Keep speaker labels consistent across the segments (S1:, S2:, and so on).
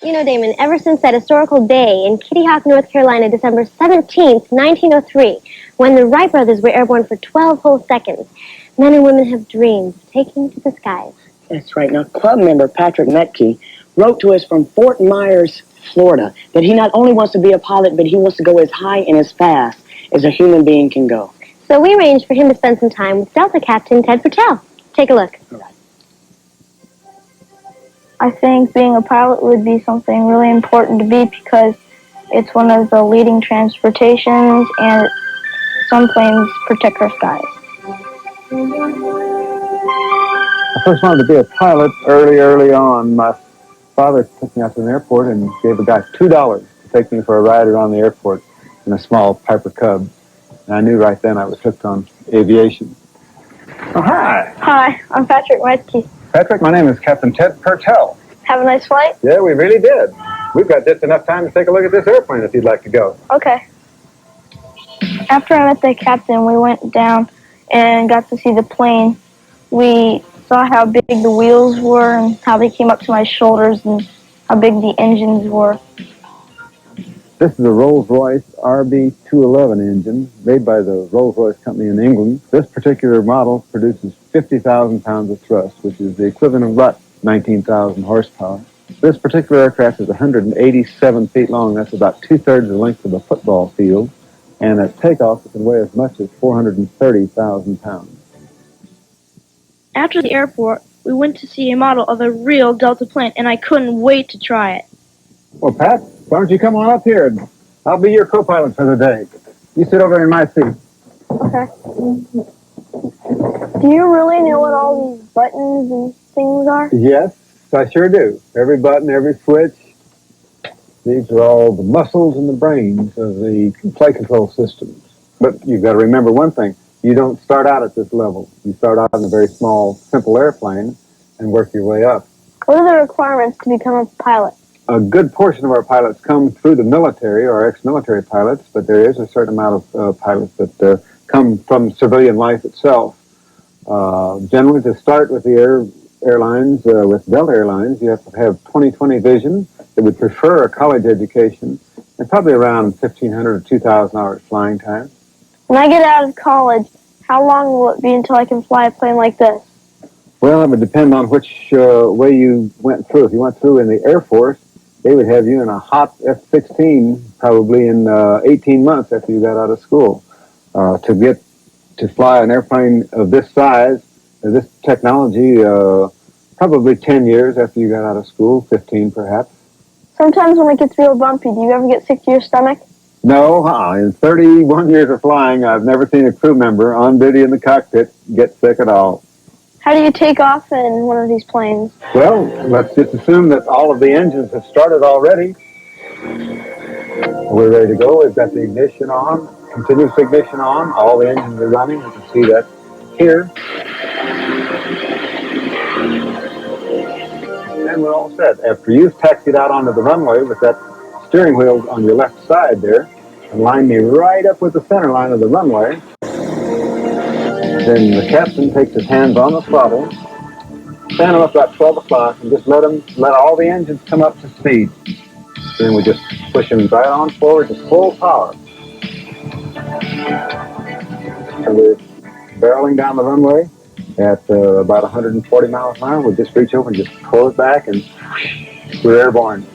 S1: You know, Damon, ever since that historical day in Kitty Hawk, North Carolina, December 17th, 1903, when the Wright brothers were airborne for 12 whole seconds, men and women have dreams of taking to the skies.
S2: That's right. Now, club member Patrick Metke wrote to us from Fort Myers, Florida, that he not only wants to be a pilot, but he wants to go as high and as fast as a human being can go.
S1: So we arranged for him to spend some time with Delta Captain Ted Purtell. Take a look.
S2: All right.
S3: I think being a pilot would be something really important to be because it's one of the leading transportations and some planes protect our skies.
S4: I first wanted to be a pilot early on. My father took me out to an airport and gave a guy $2 to take me for a ride around the airport in a small Piper Cub. And I knew right then I was hooked on aviation. Oh, hi.
S3: Hi, I'm Patrick Metke.
S4: Patrick, my name is Captain Ted Purtell.
S3: Have a nice flight?
S4: Yeah, we really did. We've got just enough time to take a look at this airplane if you'd like to go.
S3: Okay. After I met the captain, we went down and got to see the plane. We saw how big the wheels were and how they came up to my shoulders and how big the engines were.
S4: This is a Rolls-Royce RB211 engine made by the Rolls-Royce company in England. This particular model produces 50,000 pounds of thrust, which is the equivalent of about 19,000 horsepower. This particular aircraft is 187 feet long. That's about two-thirds the length of a football field. And at takeoff, it can weigh as much as 430,000 pounds.
S3: After the airport, we went to see a model of a real Delta plane, and I couldn't wait to try it.
S4: Well, Pat, why don't you come on up here? I'll be your co-pilot for the day. You sit over in my seat.
S3: Okay. Do you really know what all these buttons and things are?
S4: Yes, I sure do. Every button, every switch. These are all the muscles and the brains of the flight control systems. But you've got to remember one thing. You don't start out at this level. You start out in a very small, simple airplane and work your way up.
S3: What are the requirements to become a pilot?
S4: A good portion of our pilots come through the military or ex-military pilots, but there is a certain amount of pilots that come from civilian life itself. Generally, to start with the airlines, with Delta Airlines, you have to have 20/20 vision. They would prefer a college education and probably around 1,500 to 2,000 hours flying time.
S3: When I get out of college, how long will it be until I can fly a plane like this?
S4: Well, it would depend on which way you went through. If you went through in the Air Force, they would have you in a hot F-16 probably in 18 months after you got out of school. To get to fly an airplane of this size, this technology, probably 10 years after you got out of school, 15 perhaps.
S3: Sometimes when it gets real bumpy, do you ever get sick to your stomach?
S4: No, in 31 years of flying, I've never seen a crew member on duty in the cockpit get sick at all.
S3: How do you take off in one of these planes?
S4: Well, let's just assume that all of the engines have started already. We're ready to go. We've got the ignition on, continuous ignition on. All the engines are running. You can see that here. And we're all set. After you've taxied out onto the runway with that steering wheel on your left side there, and line me right up with the center line of the runway, then the captain takes his hands on the throttle, stand them up about 12 o'clock, and just let all the engines come up to speed. Then we just push them right on forward to full power. And we're barreling down the runway at about 140 miles an hour. We'll just reach over and just pull it back, and we're airborne.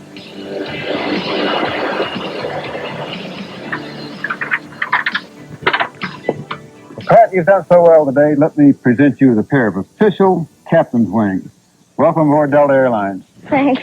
S4: Pat, you've done so well today. Let me present you with a pair of official captain's wings. Welcome aboard Delta Airlines.
S3: Thanks.